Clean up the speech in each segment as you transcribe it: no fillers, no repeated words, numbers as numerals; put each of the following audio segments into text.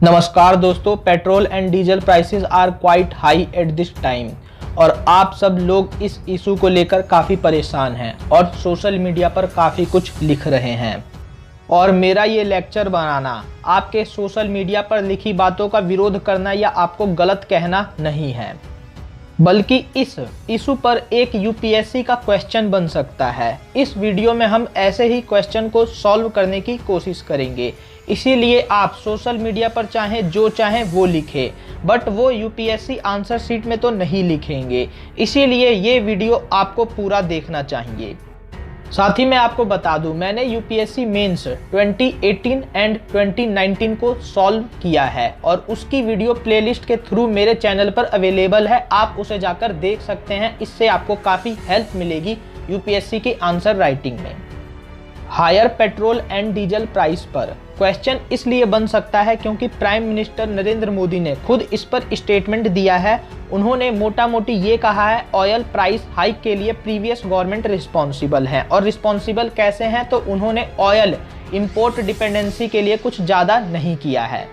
नमस्कार दोस्तों, petrol and diesel prices are quite high at this time और आप सब लोग इस इशू को लेकर काफ़ी परेशान हैं और सोशल मीडिया पर काफ़ी कुछ लिख रहे हैं। और मेरा ये लेक्चर बनाना आपके सोशल मीडिया पर लिखी बातों का विरोध करना या आपको गलत कहना नहीं है, बल्कि इस इशू पर एक यूपीएससी का क्वेश्चन बन सकता है। इस वीडियो में हम ऐसे ही क्वेश्चन को सॉल्व करने की कोशिश करेंगे। इसीलिए आप सोशल मीडिया पर चाहें जो चाहें वो लिखें, बट वो यूपीएससी आंसर शीट में तो नहीं लिखेंगे। इसीलिए ये वीडियो आपको पूरा देखना चाहिए। साथ ही मैं आपको बता दूं, मैंने यूपीएससी मेंस 2018 एंड 2019 को सॉल्व किया है और उसकी वीडियो प्लेलिस्ट के थ्रू मेरे चैनल पर अवेलेबल है। आप उसे जाकर देख सकते हैं। इससे आपको काफ़ी हेल्प मिलेगी यूपीएससी की आंसर राइटिंग में। Higher petrol and diesel price पर क्वेश्चन इसलिए बन सकता है क्योंकि प्राइम मिनिस्टर नरेंद्र मोदी ने खुद इस पर स्टेटमेंट दिया है। उन्होंने मोटा मोटी ये कहा है, ऑयल प्राइस हाइक के लिए प्रीवियस गवर्नमेंट रिस्पॉन्सिबल है। और रिस्पॉन्सिबल कैसे हैं? तो उन्होंने ऑयल इंपोर्ट डिपेंडेंसी के लिए कुछ ज़्यादा नहीं किया है।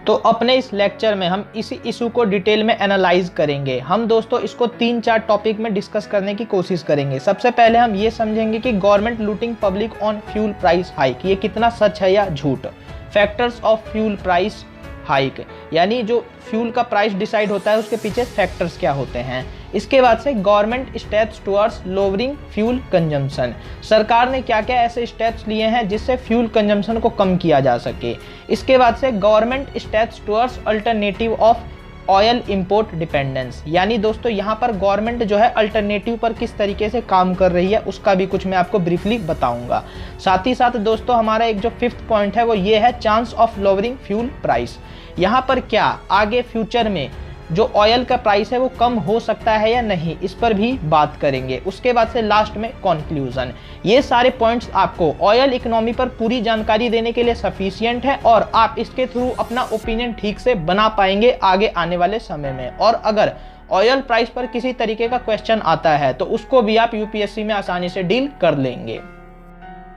तो अपने इस लेक्चर में हम इसी इशू को डिटेल में एनालाइज करेंगे। हम दोस्तों इसको 3-4 टॉपिक में डिस्कस करने की कोशिश करेंगे। सबसे पहले हम ये समझेंगे कि government looting public on fuel price hike, ये कितना सच है या झूठ। Factors of fuel price hike, यानी जो फ्यूल का प्राइस डिसाइड होता है उसके पीछे फैक्टर्स क्या होते हैं। इसके बाद से government steps towards lowering fuel consumption, सरकार ने क्या क्या ऐसे स्टेप्स लिए हैं जिससे फ्यूल कंजम्पशन को कम किया जा सके। इसके बाद से government steps towards alternative of oil import dependence, यानी दोस्तों यहाँ पर गवर्नमेंट जो है अल्टरनेटिव पर किस तरीके से काम कर रही है उसका भी कुछ मैं आपको ब्रीफली बताऊंगा। साथ ही साथ दोस्तों हमारा एक जो 5th पॉइंट है वो ये है, chance of lowering fuel price. यहाँ पर क्या आगे फ्यूचर में जो ऑयल का प्राइस है वो कम हो सकता है या नहीं, इस पर भी बात करेंगे। उसके बाद से लास्ट में कंक्लूजन। ये सारे पॉइंट्स आपको ऑयल इकोनॉमी पर पूरी जानकारी देने के लिए सफिशिएंट है और आप इसके थ्रू अपना ओपिनियन ठीक से बना पाएंगे आगे आने वाले समय में। और अगर ऑयल प्राइस पर किसी तरीके का क्वेश्चन आता है तो उसको भी आप यूपीएससी में आसानी से डील कर लेंगे।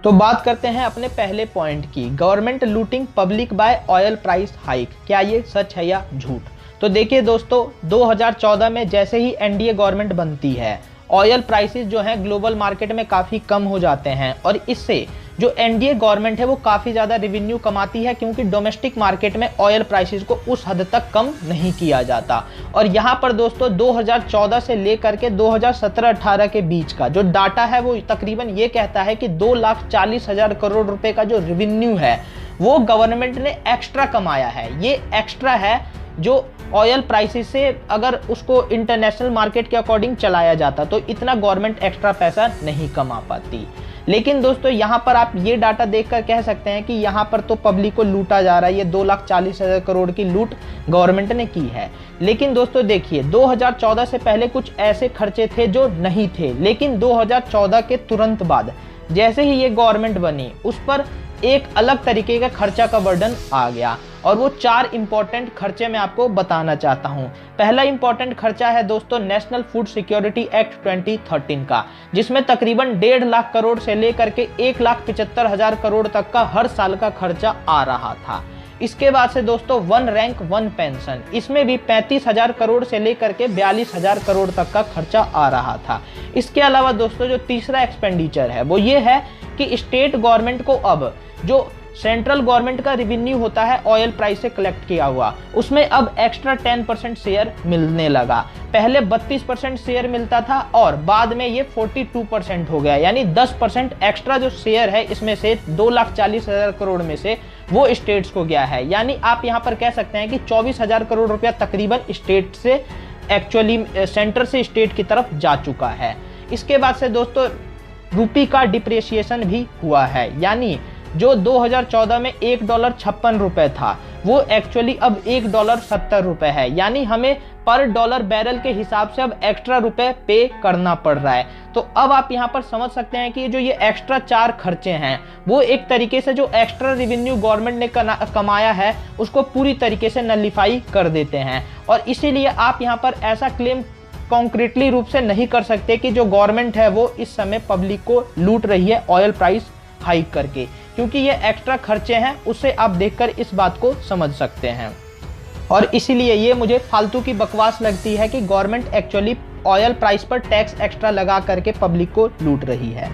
तो बात करते हैं अपने पहले पॉइंट की, government looting public by oil price hike, क्या ये सच है या झूठ। तो देखिए दोस्तों, 2014 में जैसे ही एनडीए गवर्नमेंट बनती है, ऑयल प्राइसेस जो हैं ग्लोबल मार्केट में काफ़ी कम हो जाते हैं और इससे जो एनडीए गवर्नमेंट है वो काफ़ी ज़्यादा रेवेन्यू कमाती है, क्योंकि डोमेस्टिक मार्केट में ऑयल प्राइसेस को उस हद तक कम नहीं किया जाता। और यहाँ पर दोस्तों 2014 से लेकर के 2017-18 के बीच का जो डाटा है वो तकरीबन ये कहता है कि 2,40,000 करोड़ रुपए का जो रेवेन्यू है वो गवर्नमेंट ने एक्स्ट्रा कमाया है। ये एक्स्ट्रा है जो ऑयल प्राइसेस से अगर उसको इंटरनेशनल मार्केट के अकॉर्डिंग चलाया जाता तो इतना गवर्नमेंट एक्स्ट्रा पैसा नहीं कमा पाती। लेकिन दोस्तों यहाँ पर आप ये डाटा देखकर कह सकते हैं कि यहाँ पर तो पब्लिक को लूटा जा रहा है, ये 2,40,000 करोड़ की लूट गवर्नमेंट ने की है। लेकिन दोस्तों देखिए, 2014 से पहले कुछ ऐसे खर्चे थे जो नहीं थे, लेकिन 2014 के तुरंत बाद जैसे ही ये गवर्नमेंट बनी उस पर एक अलग तरीके का खर्चा का बर्डन आ गया और वो 4 इंपॉर्टेंट खर्चे मैं आपको बताना चाहता हूं। पहला इंपॉर्टेंट खर्चा है दोस्तों नेशनल फूड सिक्योरिटी एक्ट 2013 का, जिसमें तकरीबन 1.5 लाख करोड़ से लेकर के 1,75,000 करोड़ तक का हर साल का खर्चा आ रहा था। इसके बाद से दोस्तों 1 रैंक 1 पेंशन, इसमें भी 35,000 करोड़ से लेकर के 42,000 करोड़ तक का खर्चा आ रहा था। इसके अलावा दोस्तों जो तीसरा एक्सपेंडिचर है वो ये है कि स्टेट गवर्नमेंट को अब जो सेंट्रल गवर्नमेंट का रेवेन्यू होता है ऑयल प्राइस से कलेक्ट किया हुआ, उसमें अब एक्स्ट्रा 10% शेयर मिलने लगा। पहले 32% शेयर मिलता था और बाद में ये 42% हो गया, यानी 10% एक्स्ट्रा जो शेयर है इसमें से 2,40,000 करोड़ में से वो स्टेट्स को गया है। यानी आप यहाँ पर कह सकते हैं कि 24,000 करोड़ रुपया तकरीबन स्टेट से एक्चुअली सेंटर से स्टेट की तरफ जा चुका है। इसके बाद से दोस्तों रुपये का डिप्रिसिएशन भी हुआ है, यानी जो 2014 में $1.56 था वो एक्चुअली अब $1.70 है, यानी हमें पर डॉलर बैरल के हिसाब से अब एक्स्ट्रा रुपए पे करना पड़ रहा है। तो अब आप यहाँ पर समझ सकते हैं कि जो ये एक्स्ट्रा 4 खर्चे हैं वो एक तरीके से जो एक्स्ट्रा रेवेन्यू गवर्नमेंट ने कमाया है उसको पूरी तरीके से नलिफाई कर देते हैं। और इसीलिए आप यहाँ पर ऐसा क्लेम कॉन्क्रीटली रूप से नहीं कर सकते कि जो गवर्नमेंट है वो इस समय पब्लिक को लूट रही है ऑयल प्राइस हाइक करके, क्योंकि ये एक्स्ट्रा खर्चे हैं, उससे आप देखकर इस बात को समझ सकते हैं। और इसीलिए ये मुझे फालतू की बकवास लगती है कि गवर्नमेंट एक्चुअली ऑयल प्राइस पर टैक्स एक्स्ट्रा लगा करके पब्लिक को लूट रही है।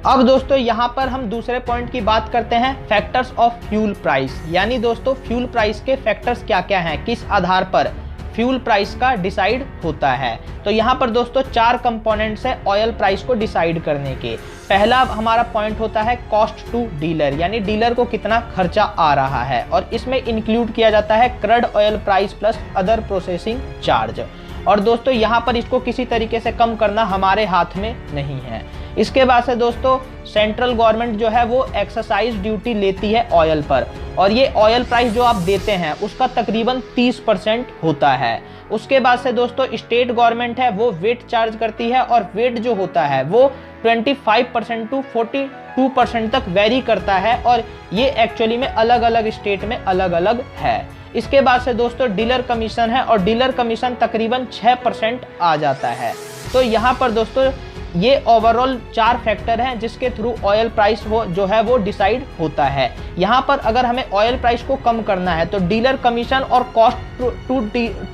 अब दोस्तों यहाँ पर हम दूसरे पॉइंट की बात करते हैं, फैक्टर्स ऑफ फ्यूल प्राइस। यानी दोस्तों फ्यूल प्राइस के फैक्टर्स क्या क्या हैं, किस आधार पर फ्यूल प्राइस का डिसाइड होता है। तो यहाँ पर दोस्तों 4 कंपोनेंट्स है ऑयल प्राइस को डिसाइड करने के। पहला हमारा पॉइंट होता है कॉस्ट टू डीलर, यानी डीलर को कितना खर्चा आ रहा है, और इसमें इंक्लूड किया जाता है crude oil price plus other processing charge. और दोस्तों यहाँ पर इसको किसी तरीके से कम करना हमारे हाथ में नहीं है। इसके बाद से दोस्तों सेंट्रल गवर्नमेंट जो है वो एक्साइज ड्यूटी लेती है ऑयल पर, और ये ऑयल प्राइस जो आप देते हैं उसका तकरीबन 30% होता है। उसके बाद से दोस्तों स्टेट गवर्नमेंट है वो वेट चार्ज करती है, और वेट जो होता है वो 25% टू 42% तक वेरी करता है, और ये एक्चुअली में अलग अलग स्टेट में अलग अलग है। इसके बाद से दोस्तों डीलर कमीशन है, और डीलर कमीशन तकरीबन 6% आ जाता है। तो यहाँ पर दोस्तों ये ओवरऑल 4 फैक्टर हैं जिसके थ्रू ऑयल प्राइस जो है वो डिसाइड होता है। यहाँ पर अगर हमें ऑयल प्राइस को कम करना है तो डीलर कमीशन और कॉस्ट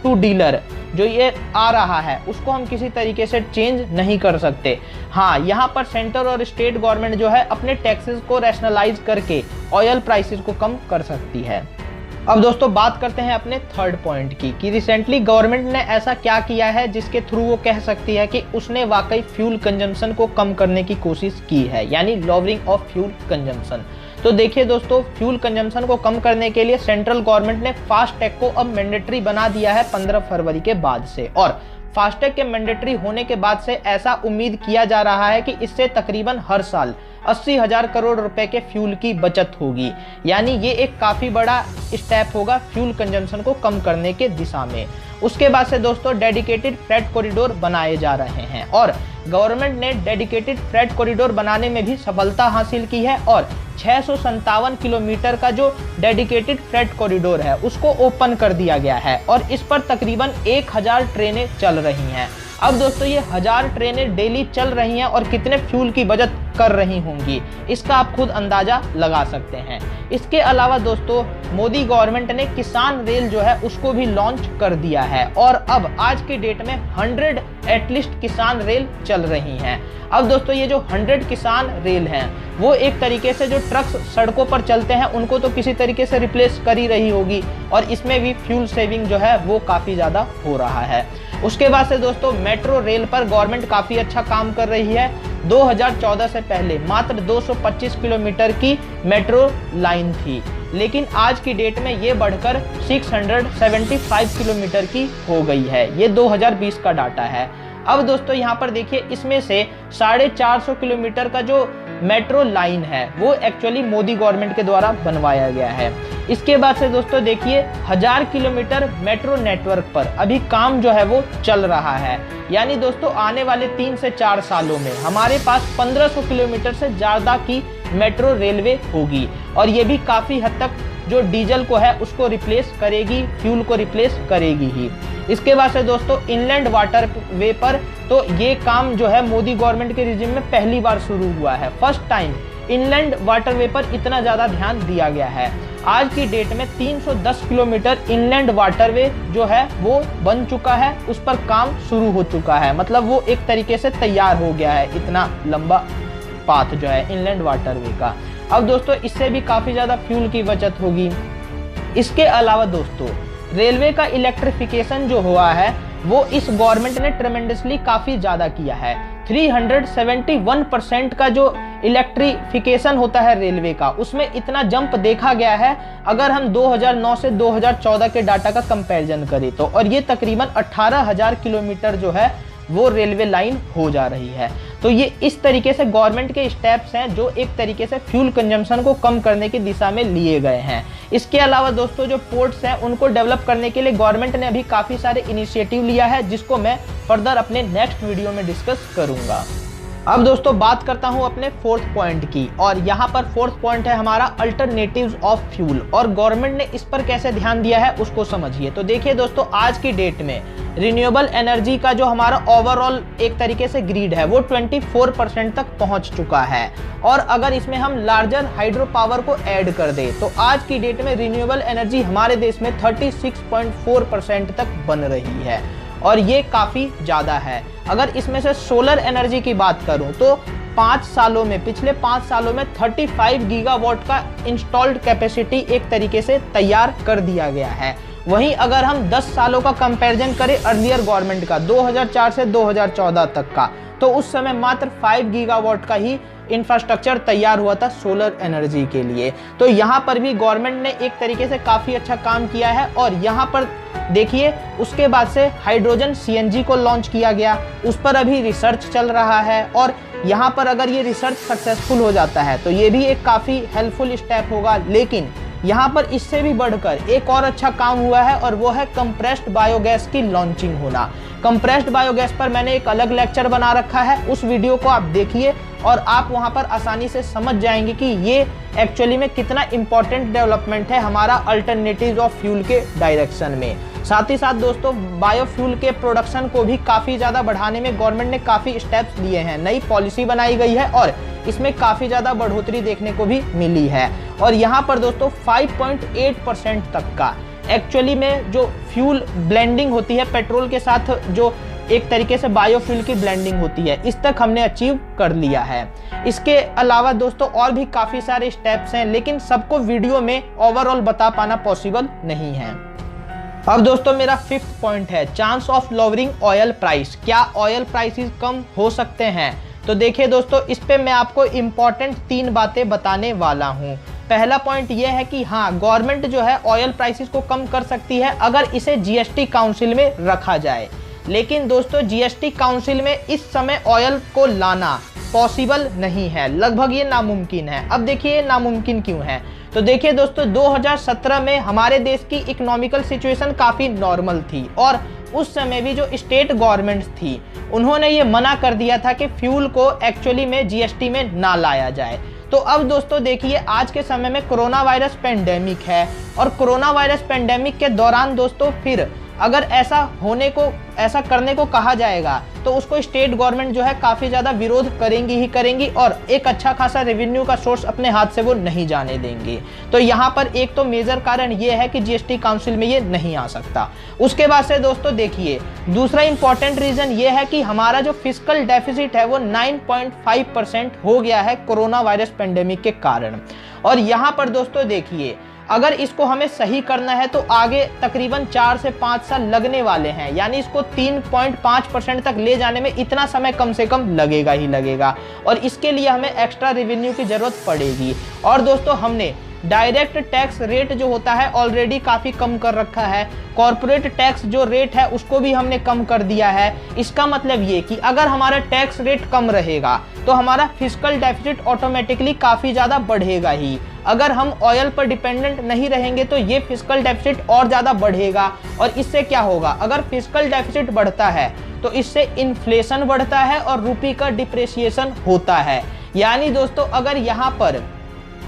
टू डीलर जो ये आ रहा है उसको हम किसी तरीके से चेंज नहीं कर सकते। हाँ, यहाँ पर सेंटर और स्टेट गवर्नमेंट जो है अपने टैक्सेस को रैशनलाइज करके ऑयल प्राइसेस को कम कर सकती है। अब दोस्तों बात करते हैं अपने थर्ड पॉइंट की कि रिसेंटली गवर्नमेंट ने ऐसा क्या किया है जिसके थ्रू वो कह सकती है कि उसने वाकई फ्यूल कंजम्पशन को कम करने की कोशिश की है, यानी लॉवरिंग ऑफ फ्यूल कंजम्पशन। तो देखिए दोस्तों, फ्यूल कंजम्पशन को कम करने के लिए सेंट्रल गवर्नमेंट ने फास्टैग को अब मैंडेटरी बना दिया है 15 फरवरी के बाद से, और फास्टैग के मैंडेटरी होने के बाद से ऐसा उम्मीद किया जा रहा है कि इससे तकरीबन हर साल 80,000 करोड़ रुपए के फ्यूल की बचत होगी। यानी ये एक काफ़ी बड़ा स्टेप होगा फ्यूल कंजम्पशन को कम करने के दिशा में। उसके बाद से दोस्तों डेडिकेटेड फ्रेट कॉरिडोर बनाए जा रहे हैं, और गवर्नमेंट ने डेडिकेटेड फ्रेट कॉरिडोर बनाने में भी सफलता हासिल की है, और 657 किलोमीटर का जो डेडिकेटेड फ्रेट कॉरिडोर है उसको ओपन कर दिया गया है, और इस पर तकरीबन 1000 ट्रेनें चल रही हैं। अब दोस्तों ये 1000 ट्रेनें डेली चल रही हैं और कितने फ्यूल की बचत कर रही होंगी इसका आप खुद अंदाजा लगा सकते हैं। इसके अलावा दोस्तों मोदी गवर्नमेंट ने किसान रेल जो है उसको भी लॉन्च कर दिया है, और अब आज की डेट में 100 एटलीस्ट किसान रेल चल रही हैं। अब दोस्तों ये जो 100 किसान रेल हैं वो एक तरीके से जो ट्रक्स सड़कों पर चलते हैं उनको तो किसी तरीके से रिप्लेस कर ही रही होगी, और इसमें भी फ्यूल सेविंग जो है वो काफ़ी ज़्यादा हो रहा है। उसके बाद से दोस्तों मेट्रो रेल पर गवर्नमेंट काफ़ी अच्छा काम कर रही है। 2014 से पहले मात्र 225 किलोमीटर की मेट्रो लाइन थी, लेकिन आज की डेट में ये बढ़कर 675 किलोमीटर की हो गई है। ये 2020 का डाटा है। अब दोस्तों यहाँ पर देखिए, इसमें से 450 किलोमीटर का जो मेट्रो लाइन है वो एक्चुअली मोदी गवर्नमेंट के द्वारा बनवाया गया है। इसके बाद से दोस्तों देखिए 1000 किलोमीटर मेट्रो नेटवर्क पर अभी काम जो है वो चल रहा है। यानी दोस्तों आने वाले 3 से 4 सालों में हमारे पास 1500 किलोमीटर से ज़्यादा की मेट्रो रेलवे होगी, और ये भी काफ़ी हद तक जो डीजल को है उसको रिप्लेस करेगी, फ्यूल को रिप्लेस करेगी ही। इसके बाद से दोस्तों इनलैंड वाटरवे पर तो ये काम जो है मोदी गवर्नमेंट के रिजिम में पहली बार शुरू हुआ है। फर्स्ट टाइम इनलैंड वाटरवे पर इतना ज़्यादा ध्यान दिया गया है। आज की डेट में 310 किलोमीटर इनलैंड वाटरवे जो है वो बन चुका है, उस पर काम शुरू हो चुका है, मतलब वो एक तरीके से तैयार हो गया है, इतना लंबा पाथ जो है इनलैंड वाटरवे का। अब दोस्तों इससे भी काफ़ी ज़्यादा फ्यूल की बचत होगी। इसके अलावा दोस्तों रेलवे का इलेक्ट्रिफिकेशन जो हुआ है वो इस गवर्नमेंट ने ट्रेमेंडसली काफ़ी ज़्यादा किया है। 371% का जो इलेक्ट्रिफिकेशन होता है रेलवे का, उसमें इतना जंप देखा गया है अगर हम 2009 से 2014 के डाटा का कंपैरिजन करें तो, और ये तकरीबन 18,000 किलोमीटर जो है वो रेलवे लाइन हो जा रही है। तो ये इस तरीके से गवर्नमेंट के स्टेप्स हैं जो एक तरीके से फ्यूल कंजम्पशन को कम करने की दिशा में लिए गए हैं। इसके अलावा दोस्तों जो पोर्ट्स हैं उनको डेवलप करने के लिए गवर्नमेंट ने अभी काफ़ी सारे इनिशिएटिव लिया है, जिसको मैं फर्दर अपने नेक्स्ट वीडियो में डिस्कस करूंगा। अब दोस्तों बात करता हूं अपने फोर्थ पॉइंट की, और यहाँ पर फोर्थ पॉइंट है हमारा अल्टरनेटिव्स ऑफ फ्यूल, और गवर्नमेंट ने इस पर कैसे ध्यान दिया है उसको समझिए। तो देखिए दोस्तों, आज की डेट में रिन्यूएबल एनर्जी का जो हमारा ओवरऑल एक तरीके से ग्रिड है वो 24% तक पहुंच चुका है, और अगर इसमें हम लार्जर हाइड्रो पावर को ऐड कर दे तो आज की डेट में रिन्यूएबल एनर्जी हमारे देश में 36.4% तक बन रही है, और ये काफी ज्यादा है। अगर इसमें से सोलर एनर्जी की बात करूं तो 5 सालों में, पिछले 5 सालों में 35 गीगावाट का इंस्टॉल्ड कैपेसिटी एक तरीके से तैयार कर दिया गया है। वहीं अगर हम 10 सालों का कंपैरिजन करें अर्लियर गवर्नमेंट का 2004 से 2014 तक का, तो उस समय मात्र 5 गीगावाट का ही इंफ्रास्ट्रक्चर तैयार हुआ था सोलर एनर्जी के लिए। तो यहाँ पर भी गवर्नमेंट ने एक तरीके से काफ़ी अच्छा काम किया है। और यहाँ पर देखिए, उसके बाद से हाइड्रोजन सीएनजी को लॉन्च किया गया, उस पर अभी रिसर्च चल रहा है, और यहाँ पर अगर ये रिसर्च सक्सेसफुल हो जाता है तो ये भी एक काफ़ी हेल्पफुल स्टेप होगा। लेकिन यहाँ पर इससे भी बढ़कर एक और अच्छा काम हुआ है, और वो है कंप्रेस्ड बायोगैस की लॉन्चिंग होना। कंप्रेस्ड बायोगैस पर मैंने एक अलग लेक्चर बना रखा है, उस वीडियो को आप देखिए और आप वहाँ पर आसानी से समझ जाएंगे कि ये एक्चुअली में कितना इंपॉर्टेंट डेवलपमेंट है हमारा अल्टरनेटिव्स ऑफ फ्यूल के डायरेक्शन में। साथ ही साथ दोस्तों, बायोफ्यूल के प्रोडक्शन को भी काफ़ी ज़्यादा बढ़ाने में गवर्नमेंट ने काफ़ी स्टेप्स लिए हैं, नई पॉलिसी बनाई गई है और इसमें काफ़ी ज़्यादा बढ़ोतरी देखने को भी मिली है। और यहाँ पर दोस्तों 5.8% तक का एक्चुअली में जो फ्यूल ब्लेंडिंग होती है पेट्रोल के साथ, जो एक तरीके से बायोफ्यूल की ब्लेंडिंग होती है, इस तक हमने अचीव कर लिया है। इसके अलावा दोस्तों और भी काफ़ी सारे स्टेप्स हैं, लेकिन सबको वीडियो में ओवरऑल बता पाना पॉसिबल नहीं है। अब दोस्तों मेरा फिफ्थ पॉइंट है chance of lowering oil price. क्या ऑयल प्राइसेस कम हो सकते हैं? तो देखिए दोस्तों, इस पे मैं आपको इम्पॉर्टेंट 3 बातें बताने वाला हूँ। पहला पॉइंट ये है कि हाँ, गवर्नमेंट जो है ऑयल प्राइसेस को कम कर सकती है अगर इसे जीएसटी काउंसिल में रखा जाए। लेकिन दोस्तों जीएसटी काउंसिल में इस समय ऑयल को लाना पॉसिबल नहीं है, लगभग ये नामुमकिन है। अब देखिए ये नामुमकिन क्यों है? तो देखिए दोस्तों, 2017 में हमारे देश की इकोनॉमिकल सिचुएशन काफ़ी नॉर्मल थी, और उस समय भी जो स्टेट गवर्नमेंट्स थी उन्होंने ये मना कर दिया था कि फ्यूल को एक्चुअली में जीएसटी में ना लाया जाए। तो अब दोस्तों देखिए, आज के समय में कोरोना वायरस पेंडेमिक है, और कोरोना वायरस पेंडेमिक के दौरान दोस्तों फिर अगर ऐसा करने को कहा जाएगा तो उसको स्टेट गवर्नमेंट जो है काफ़ी ज़्यादा विरोध करेंगी ही करेंगी, और एक अच्छा खासा रेवेन्यू का सोर्स अपने हाथ से वो नहीं जाने देंगे। तो यहाँ पर एक तो मेजर कारण ये है कि जीएसटी काउंसिल में ये नहीं आ सकता। उसके बाद से दोस्तों देखिए, दूसरा इंपॉर्टेंट रीज़न ये है कि हमारा जो फिस्कल डेफिसिट है वो 9.5% हो गया है कोरोना वायरस पेंडेमिक के कारण। और यहाँ पर दोस्तों देखिए, अगर इसको हमें सही करना है तो आगे तकरीबन 4 से 5 साल लगने वाले हैं, यानी इसको 3.5% तक ले जाने में इतना समय कम से कम लगेगा ही लगेगा, और इसके लिए हमें एक्स्ट्रा रेवेन्यू की ज़रूरत पड़ेगी। और दोस्तों हमने डायरेक्ट टैक्स रेट जो होता है ऑलरेडी काफ़ी कम कर रखा है, कॉर्पोरेट टैक्स जो रेट है उसको भी हमने कम कर दिया है। इसका मतलब ये कि अगर हमारा टैक्स रेट कम रहेगा तो हमारा फिस्कल डेफिसिट ऑटोमेटिकली काफ़ी ज़्यादा बढ़ेगा ही। अगर हम ऑयल पर डिपेंडेंट नहीं रहेंगे तो ये फिस्कल डेफिसिट और ज़्यादा बढ़ेगा, और इससे क्या होगा, अगर फिस्कल डेफिसिट बढ़ता है तो इससे इन्फ्लेशन बढ़ता है और रुपये का डिप्रेसिएशन होता है। यानी दोस्तों अगर यहाँ पर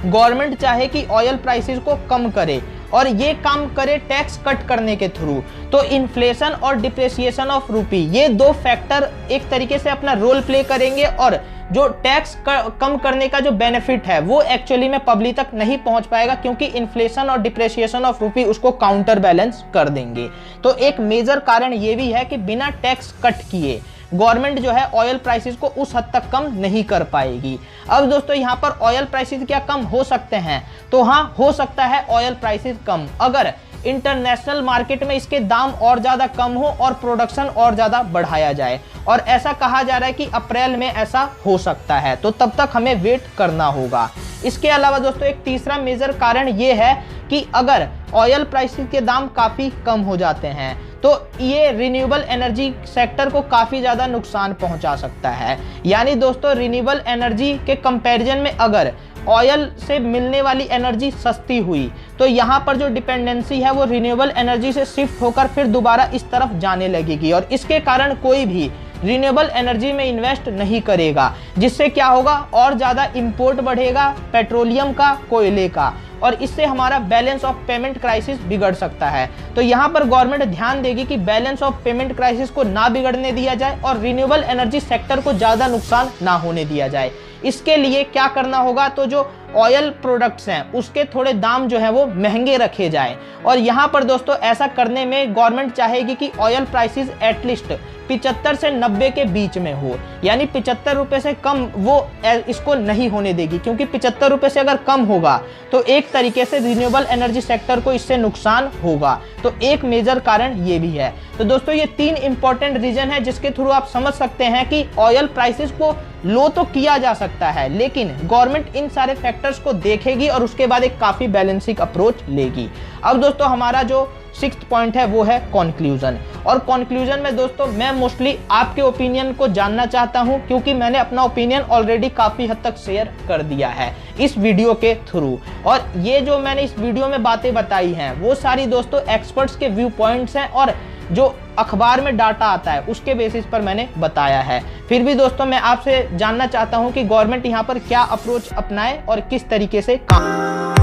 गवर्नमेंट चाहे कि ऑयल प्राइसेस को कम करे और ये काम करे टैक्स कट करने के थ्रू, तो इन्फ्लेशन और डिप्रेसिएशन ऑफ रूपी ये 2 फैक्टर एक तरीके से अपना रोल प्ले करेंगे, और जो टैक्स कम करने का जो बेनिफिट है वो एक्चुअली में पब्लिक तक नहीं पहुंच पाएगा, क्योंकि इन्फ्लेशन और डिप्रेसिएशन ऑफ रूपी उसको काउंटर बैलेंस कर देंगे। तो एक मेजर कारण ये भी है कि बिना टैक्स कट किए गवर्नमेंट जो है ऑयल प्राइसेस को उस हद तक कम नहीं कर पाएगी। अब दोस्तों यहाँ पर ऑयल प्राइसेस क्या कम हो सकते हैं? तो हाँ, हो सकता है ऑयल प्राइसेस कम अगर इंटरनेशनल मार्केट में इसके दाम और ज़्यादा कम हो और प्रोडक्शन और ज़्यादा बढ़ाया जाए, और ऐसा कहा जा रहा है कि अप्रैल में ऐसा हो सकता है, तो तब तक हमें वेट करना होगा। इसके अलावा दोस्तों एक तीसरा मेजर कारण ये है कि अगर ऑयल प्राइसेस के दाम काफ़ी कम हो जाते हैं तो ये रिन्यूएबल एनर्जी सेक्टर को काफ़ी ज़्यादा नुकसान पहुंचा सकता है। यानी दोस्तों रिन्यूएबल एनर्जी के कंपैरिजन में अगर ऑयल से मिलने वाली एनर्जी सस्ती हुई तो यहाँ पर जो डिपेंडेंसी है वो रिन्यूएबल एनर्जी से शिफ्ट होकर फिर दोबारा इस तरफ जाने लगेगी, और इसके कारण कोई भी रिन्यूएबल एनर्जी में इन्वेस्ट नहीं करेगा, जिससे क्या होगा और ज़्यादा इंपोर्ट बढ़ेगा पेट्रोलियम का, कोयले का, और इससे हमारा बैलेंस ऑफ पेमेंट क्राइसिस बिगड़ सकता है। तो यहाँ पर गवर्नमेंट ध्यान देगी कि बैलेंस ऑफ पेमेंट क्राइसिस को ना बिगड़ने दिया जाए और रिन्यूएबल एनर्जी सेक्टर को ज़्यादा नुकसान ना होने दिया जाए। इसके लिए क्या करना होगा, तो जो ऑयल प्रोडक्ट्स हैं उसके थोड़े दाम जो है वो महंगे रखे जाएं। और यहाँ पर दोस्तों ऐसा करने में गवर्नमेंट चाहेगी कि ऑयल प्राइसेस एटलीस्ट 75 से 90 के बीच में हो, यानी 75 रुपए से कम वो इसको नहीं होने देगी, क्योंकि 75 रुपए से अगर कम होगा तो एक तरीके से रिन्यूएबल एनर्जी सेक्टर को इससे नुकसान होगा। तो एक मेजर कारण ये भी है। तो दोस्तों ये 3 इंपॉर्टेंट रीजन है जिसके थ्रू आप समझ सकते हैं कि ऑयल प्राइसेस को लो तो किया जा सकता है, लेकिन गवर्नमेंट इन सारे फैक्टर्स को देखेगी और उसके बाद एक काफी बैलेंसिंग अप्रोच लेगी। अब दोस्तों हमारा जो 6th पॉइंट है वो है कंक्लूजन। और कंक्लूजन में दोस्तों मैं मोस्टली आपके ओपिनियन को जानना चाहता हूं, क्योंकि मैंने अपना ओपिनियन ऑलरेडी काफी हद तक शेयर कर दिया है इस वीडियो के थ्रू। और ये जो मैंने इस वीडियो में बातें बताई हैं वो सारी दोस्तों एक्सपर्ट्स के व्यू पॉइंट्स हैं और जो अखबार में डाटा आता है उसके बेसिस पर मैंने बताया है। फिर भी दोस्तों मैं आपसे जानना चाहता हूं कि गवर्नमेंट यहां पर क्या अप्रोच अपनाए और किस तरीके से काम